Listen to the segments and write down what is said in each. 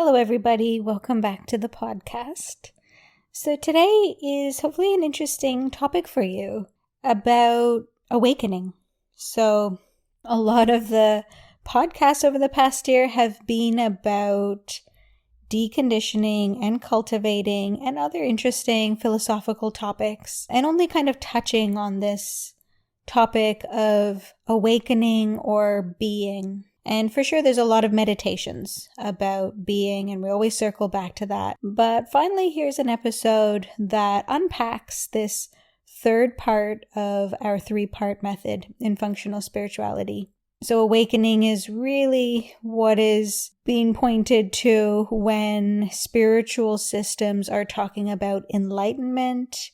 Hello, everybody. Welcome back to the podcast. So today is hopefully an interesting topic for you about awakening. So a lot of the podcasts over the past year have been about deconditioning and cultivating and other interesting philosophical topics, and only kind of touching on this topic of awakening or being. And for sure, there's a lot of meditations about being, and we always circle back to that. But finally, here's an episode that unpacks this third part of our three-part method in functional spirituality. So awakening is really what is being pointed to when spiritual systems are talking about enlightenment,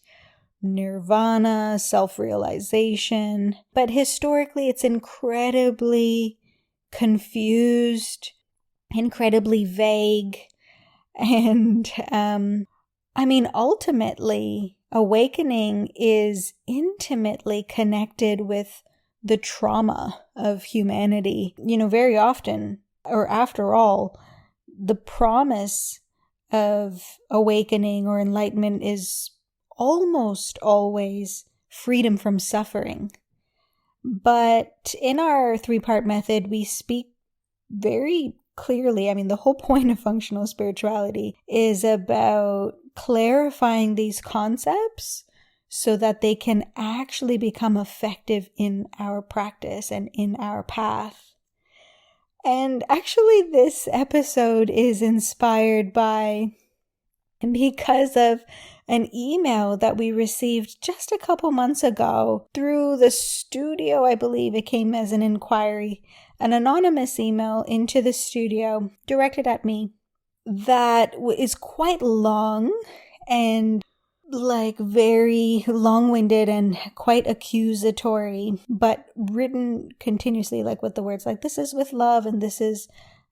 nirvana, self-realization. But historically, it's incredibly confused, incredibly vague, and ultimately, awakening is intimately connected with the trauma of humanity. Very often, or after all, the promise of awakening or enlightenment is almost always freedom from suffering. But in our three-part method, we speak very clearly. The whole point of functional spirituality is about clarifying these concepts so that they can actually become effective in our practice and in our path. And actually, this episode is inspired because of an email that we received just a couple months ago through the studio. I believe it came as an inquiry, an anonymous email into the studio directed at me that is quite long and very long-winded and quite accusatory, but written continuously with the words this is with love and this is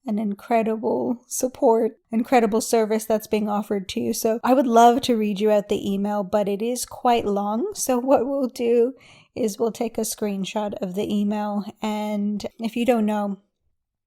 an incredible support, incredible service that's being offered to you. So I would love to read you out the email, but it is quite long. So what we'll do is we'll take a screenshot of the email. And if you don't know,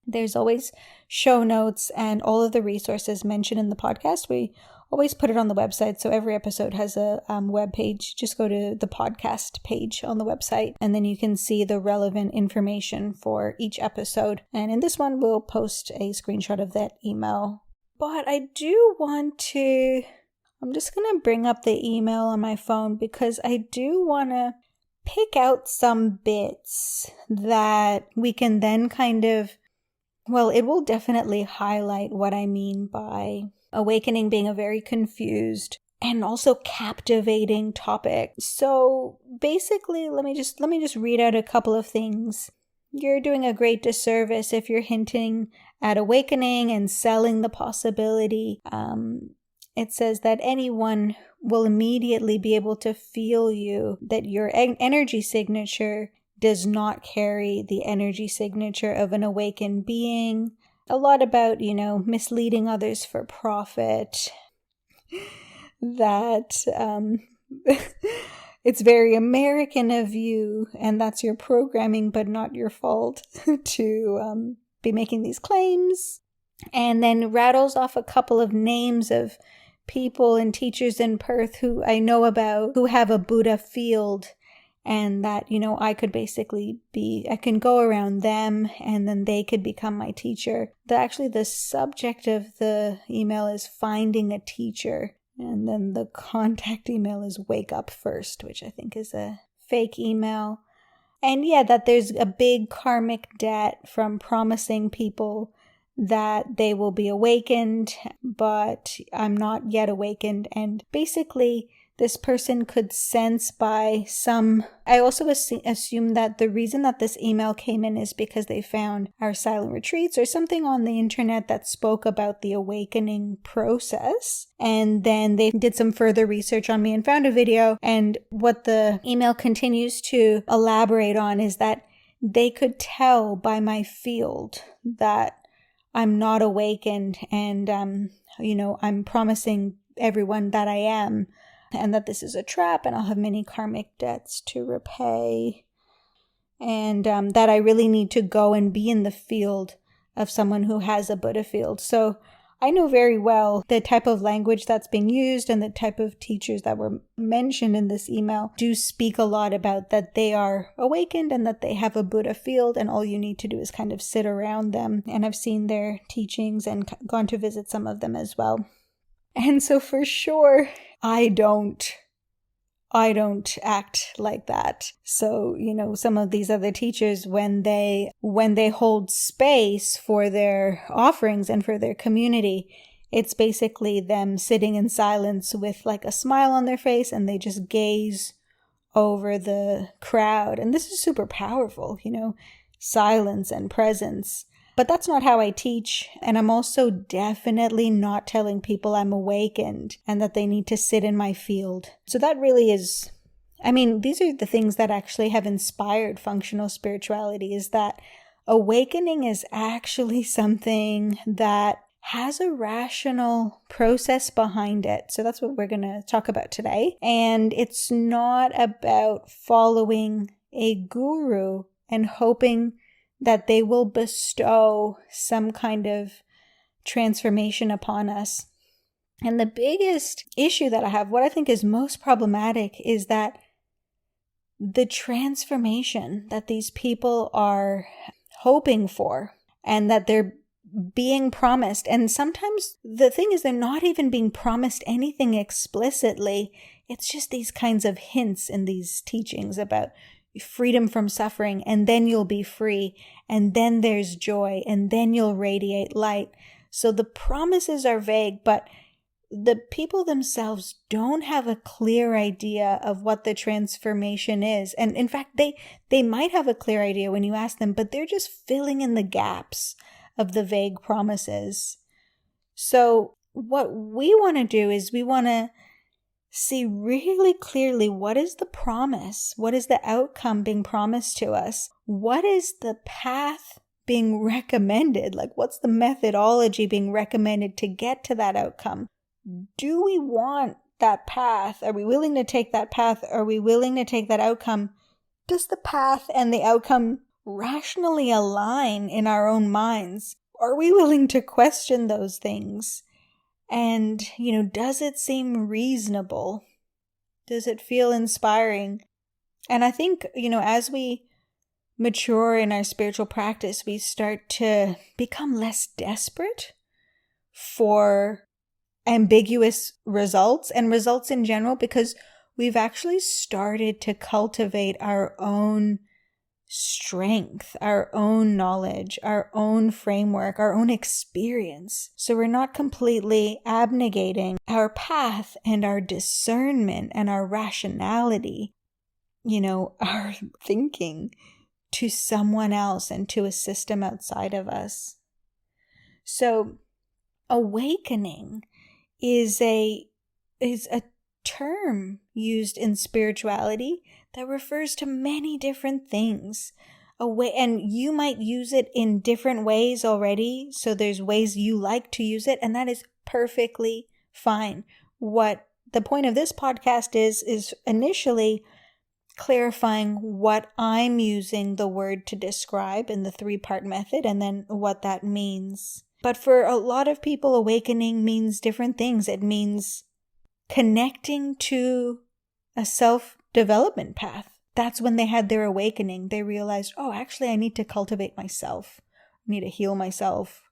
there's always show notes and all of the resources mentioned in the podcast. We always put it on the website. So every episode has a web page. Just go to the podcast page on the website, and then you can see the relevant information for each episode. And in this one, we'll post a screenshot of that email. But I'm just going to bring up the email on my phone because I do want to pick out some bits that we can then it will definitely highlight what I mean by awakening being a very confused and also captivating topic. So basically, let me just read out a couple of things. You're doing a great disservice if you're hinting at awakening and selling the possibility. It says that anyone will immediately be able to feel you, that your energy signature does not carry the energy signature of an awakened being. A lot about, misleading others for profit. That it's very American of you, and that's your programming, but not your fault, to be making these claims. And then rattles off a couple of names of people and teachers in Perth who I know about who have a Buddha field. And that, I can go around them and then they could become my teacher. Actually, the subject of the email is finding a teacher. And then the contact email is wake up first, which I think is a fake email. And that there's a big karmic debt from promising people that they will be awakened, but I'm not yet awakened. And basically, this person could sense by some... I also assume that the reason that this email came in is because they found our silent retreats or something on the internet that spoke about the awakening process. And then they did some further research on me and found a video. And what the email continues to elaborate on is that they could tell by my field that I'm not awakened and, I'm promising everyone that I am. And that this is a trap and I'll have many karmic debts to repay. And that I really need to go and be in the field of someone who has a Buddha field. So I know very well the type of language that's being used and the type of teachers that were mentioned in this email do speak a lot about that they are awakened and that they have a Buddha field, and all you need to do is kind of sit around them. And I've seen their teachings and gone to visit some of them as well. And so for sure, I don't act like that. So, some of these other teachers, when they hold space for their offerings and for their community, it's basically them sitting in silence with like a smile on their face, and they just gaze over the crowd. And this is super powerful, silence and presence. But that's not how I teach. And I'm also definitely not telling people I'm awakened and that they need to sit in my field. So that really is, these are the things that actually have inspired functional spirituality, is that awakening is actually something that has a rational process behind it. So that's what we're going to talk about today. And it's not about following a guru and hoping that they will bestow some kind of transformation upon us. And the biggest issue that I have, what I think is most problematic, is that the transformation that these people are hoping for and that they're being promised. And sometimes the thing is, they're not even being promised anything explicitly. It's just these kinds of hints in these teachings about freedom from suffering, and then you'll be free, and then there's joy, and then you'll radiate light. So the promises are vague, but the people themselves don't have a clear idea of what the transformation is. And in fact, they might have a clear idea when you ask them, but they're just filling in the gaps of the vague promises. So what we want to do is we want to see really clearly, what is the promise? What is the outcome being promised to us? What is the path being recommended? Like, what's the methodology being recommended to get to that outcome? Do we want that path? Are we willing to take that path? Are we willing to take that outcome? Does the path and the outcome rationally align in our own minds? Are we willing to question those things? And, does it seem reasonable? Does it feel inspiring? And I think, as we mature in our spiritual practice, we start to become less desperate for ambiguous results and results in general, because we've actually started to cultivate our own strength, our own knowledge, our own framework, our own experience. So we're not completely abnegating our path and our discernment and our rationality, our thinking, to someone else and to a system outside of us. So awakening is a term used in spirituality that refers to many different things. And you might use it in different ways already. So there's ways you like to use it, and that is perfectly fine. What the point of this podcast is initially clarifying what I'm using the word to describe in the 3-part method, and then what that means. But for a lot of people, awakening means different things. It means connecting to a self-development path. That's when they had their awakening. They realized, oh, actually, I need to cultivate myself. I need to heal myself.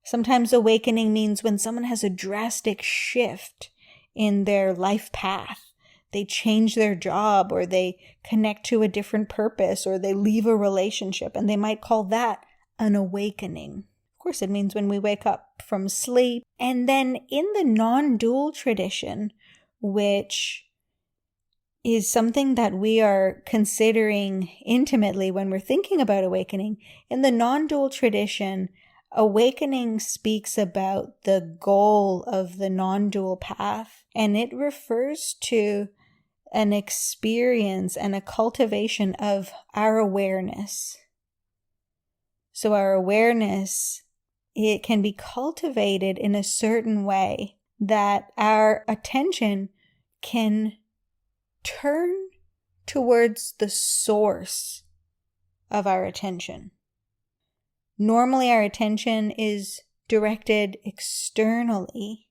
Sometimes awakening means when someone has a drastic shift in their life path. They change their job, or they connect to a different purpose, or they leave a relationship, and they might call that an awakening. Of course, it means when we wake up from sleep. And then in the non-dual tradition, which is something that we are considering intimately when we're thinking about awakening, in the non-dual tradition, awakening speaks about the goal of the non-dual path, and it refers to an experience and a cultivation of our awareness. So our awareness, it can be cultivated in a certain way that our attention can turn towards the source of our attention. Normally our attention is directed externally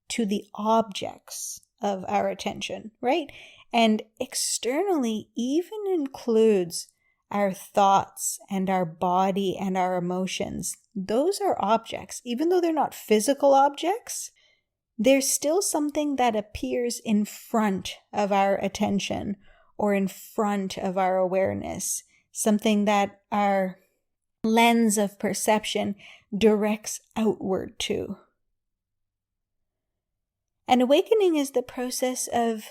to the objects of our attention, right? And externally even includes our thoughts and our body and our emotions. Those are objects. Even though they're not physical objects, there's still something that appears in front of our attention or in front of our awareness, something that our lens of perception directs outward to. And awakening is the process of,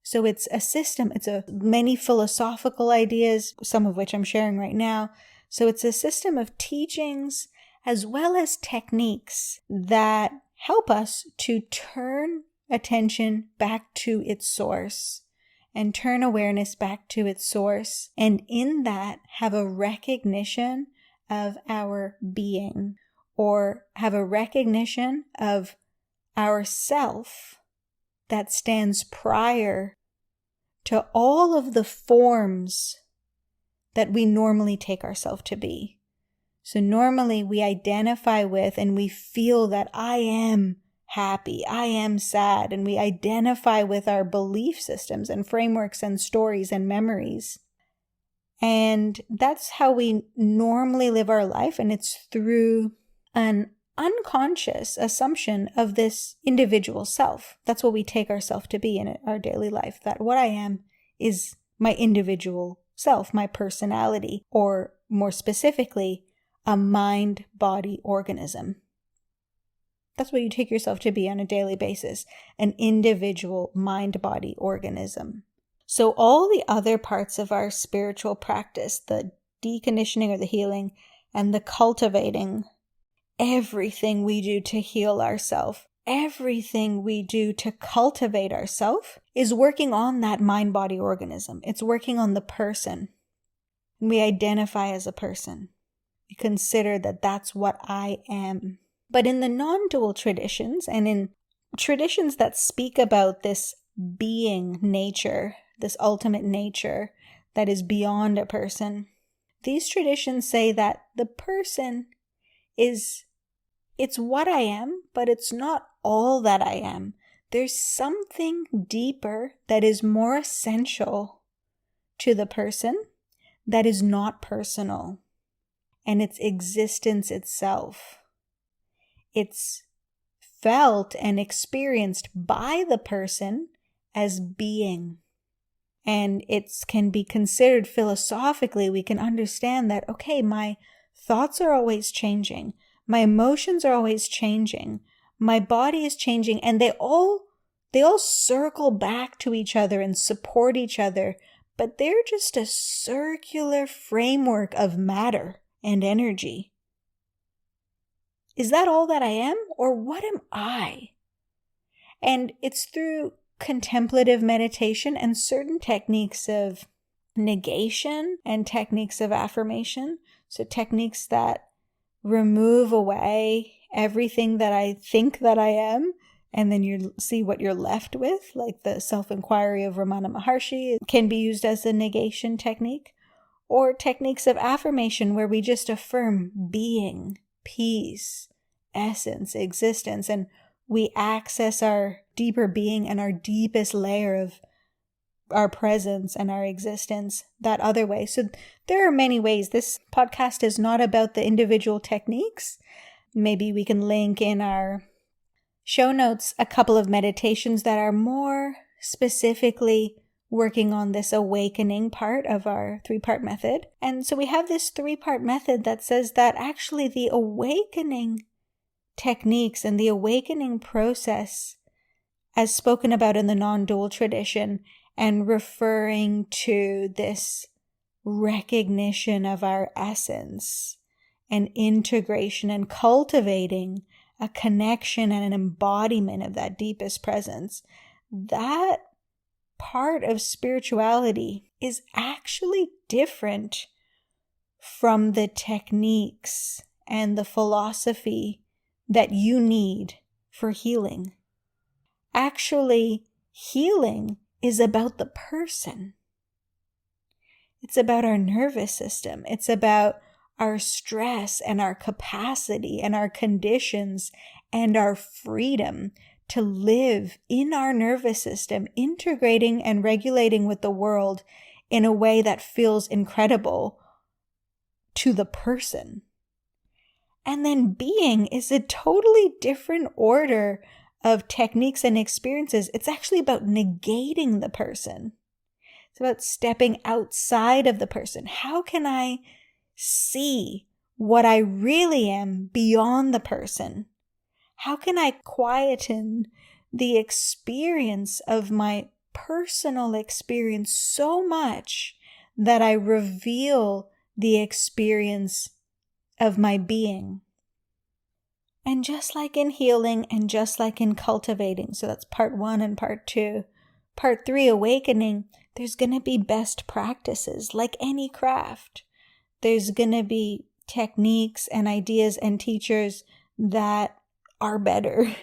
so it's a system, it's many philosophical ideas, some of which I'm sharing right now. So it's a system of teachings as well as techniques that help us to turn attention back to its source and turn awareness back to its source. And in that, have a recognition of our being, or have a recognition of our self that stands prior to all of the forms that we normally take ourselves to be. So normally we identify with and we feel that I am happy, I am sad, and we identify with our belief systems and frameworks and stories and memories. And that's how we normally live our life, and it's through an unconscious assumption of this individual self. That's what we take ourselves to be in our daily life, that what I am is my individual self, my personality, or more specifically, a mind-body organism. That's what you take yourself to be on a daily basis, an individual mind-body organism. So all the other parts of our spiritual practice, the deconditioning or the healing and the cultivating, everything we do to heal ourselves, everything we do to cultivate ourselves is working on that mind-body organism. It's working on the person. We identify as a person. We consider that that's what I am. But in the non-dual traditions, and in traditions that speak about this being nature, this ultimate nature that is beyond a person, these traditions say that the person is, it's what I am, but it's not all that I am. There's something deeper that is more essential to the person that is not personal, and its existence itself. It's felt and experienced by the person as being. And it can be considered philosophically, we can understand that, okay, my thoughts are always changing. My emotions are always changing. My body is changing, and they all circle back to each other and support each other, but they're just a circular framework of matter and energy. Is that all that I am, or what am I? And it's through contemplative meditation and certain techniques of negation and techniques of affirmation. So techniques that remove away everything that I think that I am, and then you see what you're left with, like the self-inquiry of Ramana Maharshi can be used as a negation technique, or techniques of affirmation where we just affirm being, peace, essence, existence, and we access our deeper being and our deepest layer of our presence and our existence that other way. So there are many ways. This podcast is not about the individual techniques. Maybe we can link in our show notes a couple of meditations that are more specifically working on this awakening part of our 3-part method. And so we have this 3-part method that says that actually the awakening techniques and the awakening process, as spoken about in the non-dual tradition, and referring to this recognition of our essence and integration and cultivating a connection and an embodiment of that deepest presence, that part of spirituality is actually different from the techniques and the philosophy that you need for healing. Actually, healing is about the person. It's about our nervous system. It's about our stress and our capacity and our conditions and our freedom to live in our nervous system, integrating and regulating with the world in a way that feels incredible to the person. And then being is a totally different order of techniques and experiences. It's actually about negating the person. It's about stepping outside of the person. How can I see what I really am beyond the person? How can I quieten the experience of my personal experience so much that I reveal the experience of my being? And just like in healing and just like in cultivating, so that's part 1 and part 2. Part 3, awakening, there's going to be best practices like any craft. There's going to be techniques and ideas and teachers that are better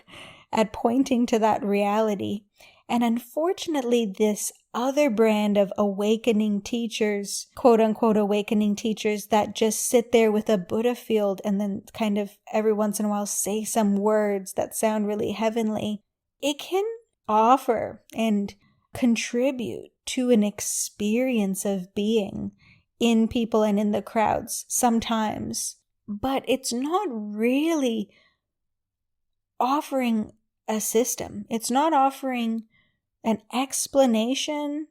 at pointing to that reality. And unfortunately, this other brand of awakening teachers, quote unquote awakening teachers that just sit there with a Buddha field and then kind of every once in a while say some words that sound really heavenly, it can offer and contribute to an experience of being in people and in the crowds sometimes, but it's not really offering a system. It's not offering an explanation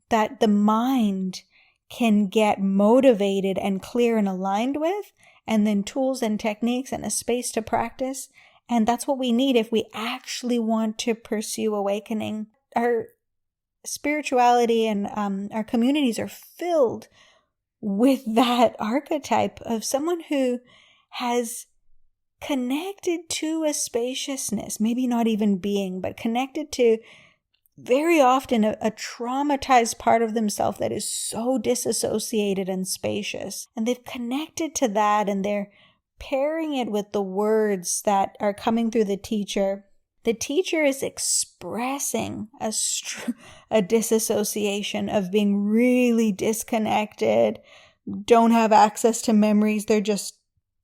that the mind can get motivated and clear and aligned with, and then tools and techniques and a space to practice. And that's what we need if we actually want to pursue awakening. Our spirituality and our communities are filled with that archetype of someone who has connected to a spaciousness, maybe not even being, but connected to very often a traumatized part of themselves that is so disassociated and spacious. And they've connected to that and they're pairing it with the words that are coming through the teacher. The teacher is expressing a disassociation of being really disconnected, don't have access to memories, they're just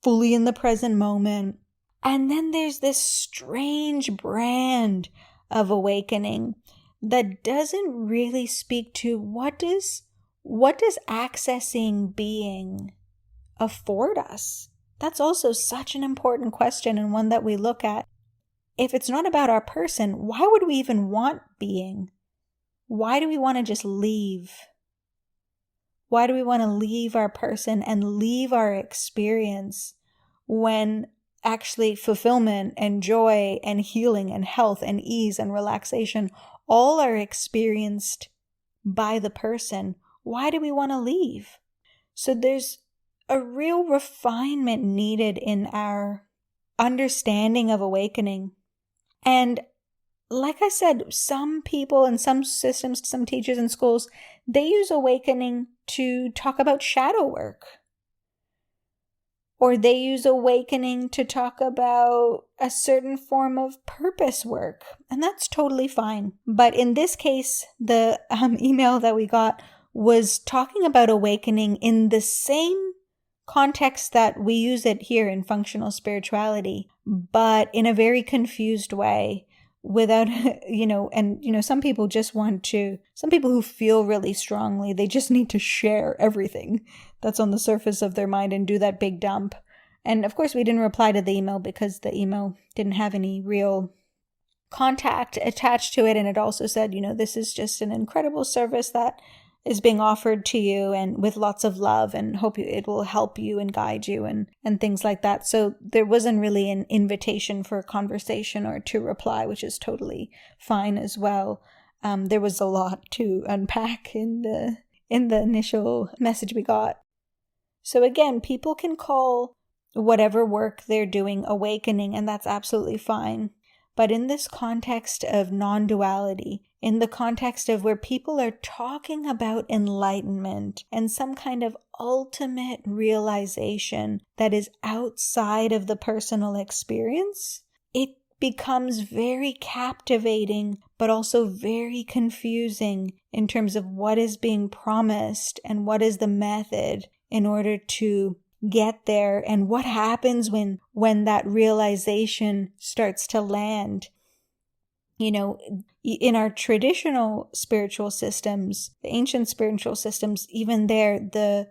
fully in the present moment. And then there's this strange brand of awakening that doesn't really speak to what does accessing being afford us? That's also such an important question and one that we look at. If it's not about our person, why would we even want being? Why do we want to just leave? Why do we want to leave our person and leave our experience when actually fulfillment and joy and healing and health and ease and relaxation all are experienced by the person? Why do we want to leave? So there's a real refinement needed in our understanding of awakening. And like I said, some people and some systems, some teachers in schools, they use awakening to talk about shadow work. Or they use awakening to talk about a certain form of purpose work. And that's totally fine. But in this case, the email that we got was talking about awakening in the same context that we use it here in functional spirituality, but in a very confused way without, some people just some people who feel really strongly, they just need to share everything that's on the surface of their mind and do that big dump. And of course, we didn't reply to the email because the email didn't have any real contact attached to it. And it also said, this is just an incredible service that is being offered to you and with lots of love, and hope it will help you and guide you and things like that. So there wasn't really an invitation for a conversation or to reply, which is totally fine as well. There was a lot to unpack in the initial message we got. So again, people can call whatever work they're doing awakening, and that's absolutely fine. But in this context of non-duality, in the context of where people are talking about enlightenment and some kind of ultimate realization that is outside of the personal experience, it becomes very captivating, but also very confusing in terms of what is being promised and what is the method in order to get there and what happens when that realization starts to land. You know, in our traditional spiritual systems, the ancient spiritual systems, even there, the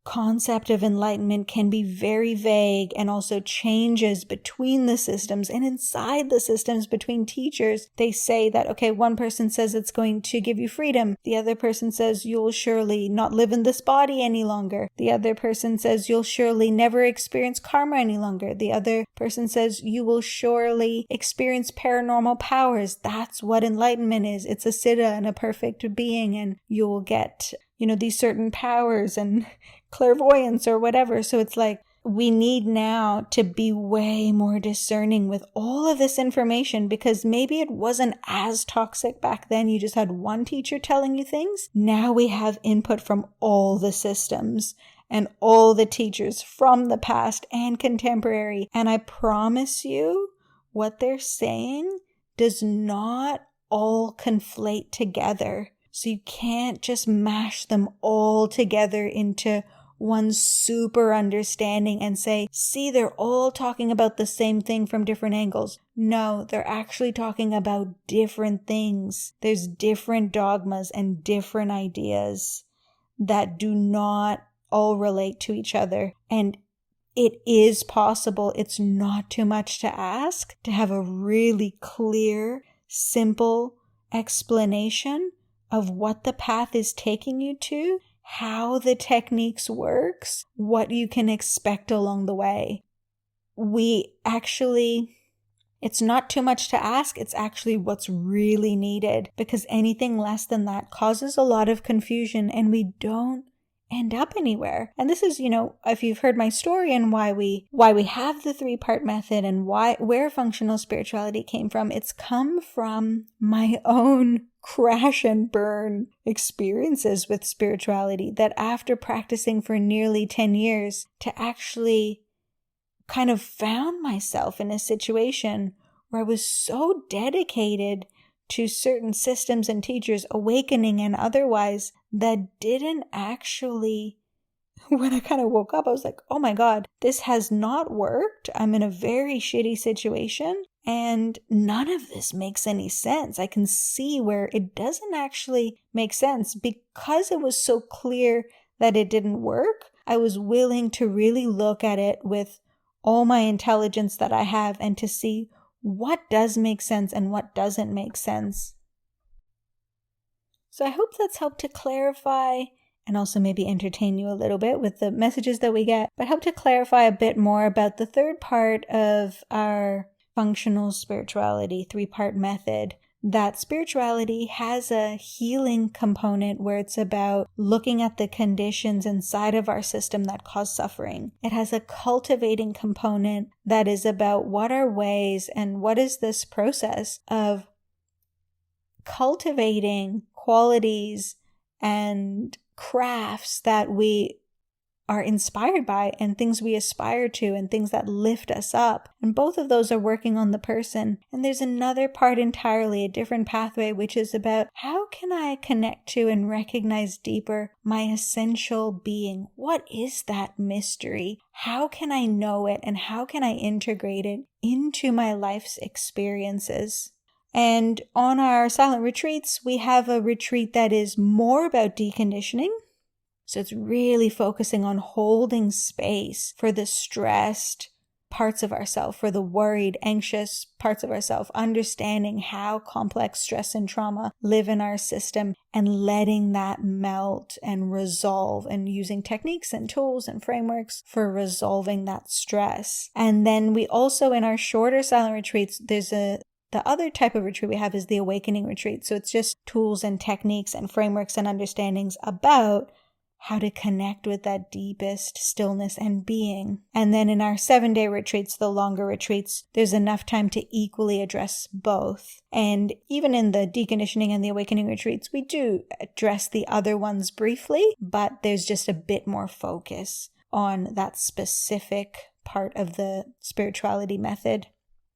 concept of enlightenment can be very vague and also changes between the systems and inside the systems between teachers. They say that, okay, one person says it's going to give you freedom. The other person says you'll surely not live in this body any longer. The other person says you'll surely never experience karma any longer. The other person says you will surely experience paranormal powers. That's what enlightenment is. It's a siddha and a perfect being, and you will get, these certain powers and clairvoyance or whatever. So it's like we need now to be way more discerning with all of this information, because maybe it wasn't as toxic back then. You just had one teacher telling you things. Now we have input from all the systems and all the teachers from the past and contemporary. And I promise you, what they're saying does not all conflate together. So you can't just mash them all together into one super understanding and say, see, they're all talking about the same thing from different angles. No, they're actually talking about different things. There's different dogmas and different ideas that do not all relate to each other. And it is possible, it's not too much to ask, to have a really clear, simple explanation of what the path is taking you to, how the techniques works, what you can expect along the way. It's not too much to ask, it's actually what's really needed, because anything less than that causes a lot of confusion and we don't end up anywhere. And this is, if you've heard my story and why we have the 3-part method and where functional spirituality came from, it's come from my own crash and burn experiences with spirituality, that after practicing for nearly 10 years to actually kind of found myself in a situation where I was so dedicated to certain systems and teachers, awakening and otherwise, that didn't actually, when I kind of woke up, I was like, oh my God, this has not worked. I'm in a very shitty situation and none of this makes any sense. I can see where it doesn't actually make sense. Because it was so clear that it didn't work, I was willing to really look at it with all my intelligence that I have and to see what does make sense and what doesn't make sense. So I hope that's helped to clarify and also maybe entertain you a little bit with the messages that we get, but help to clarify a bit more about the 3rd part of our functional spirituality 3-part method, that spirituality has a healing component where it's about looking at the conditions inside of our system that cause suffering. It has a cultivating component that is about what are ways and what is this process of cultivating qualities and crafts that we are inspired by and things we aspire to and things that lift us up. And both of those are working on the person. And there's another part entirely, a different pathway, which is about how can I connect to and recognize deeper my essential being? What is that mystery? How can I know it? And how can I integrate it into my life's experiences? And on our silent retreats, we have a retreat that is more about deconditioning. So it's really focusing on holding space for the stressed parts of ourselves, for the worried, anxious parts of ourselves, understanding how complex stress and trauma live in our system and letting that melt and resolve, and using techniques and tools and frameworks for resolving that stress. And then we also, in our shorter silent retreats, the other type of retreat we have is the awakening retreat. So it's just tools and techniques and frameworks and understandings about how to connect with that deepest stillness and being. And then in our 7-day retreats, the longer retreats, there's enough time to equally address both. And even in the deconditioning and the awakening retreats, we do address the other ones briefly, but there's just a bit more focus on that specific part of the spirituality method.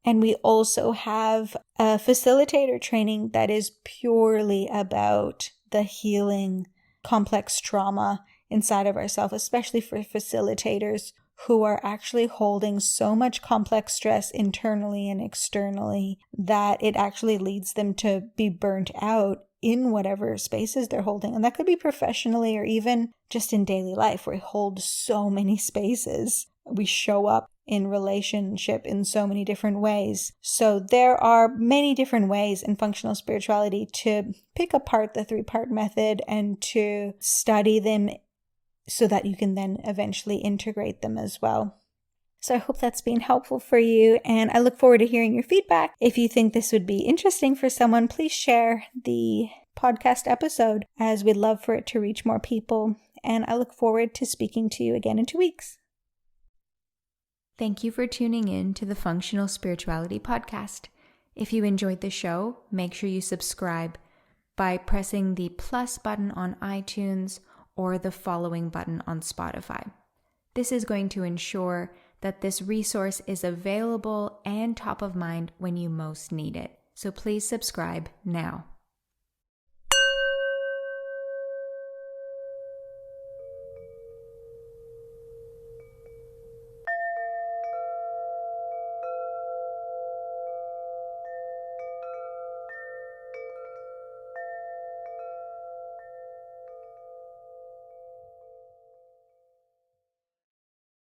And we also have a facilitator training that is purely about the healing complex trauma inside of ourselves, especially for facilitators who are actually holding so much complex stress internally and externally that it actually leads them to be burnt out in whatever spaces they're holding. And that could be professionally or even just in daily life, where we hold so many spaces. We show up in relationship in so many different ways. So there are many different ways in functional spirituality to pick apart the 3-part method and to study them so that you can then eventually integrate them as well. So I hope that's been helpful for you, and I look forward to hearing your feedback. If you think this would be interesting for someone, please share the podcast episode, as we'd love for it to reach more people. And I look forward to speaking to you again in 2 weeks. Thank you for tuning in to the Functional Spirituality Podcast. If you enjoyed the show, make sure you subscribe by pressing the plus button on iTunes or the following button on Spotify. This is going to ensure that this resource is available and top of mind when you most need it. So please subscribe now.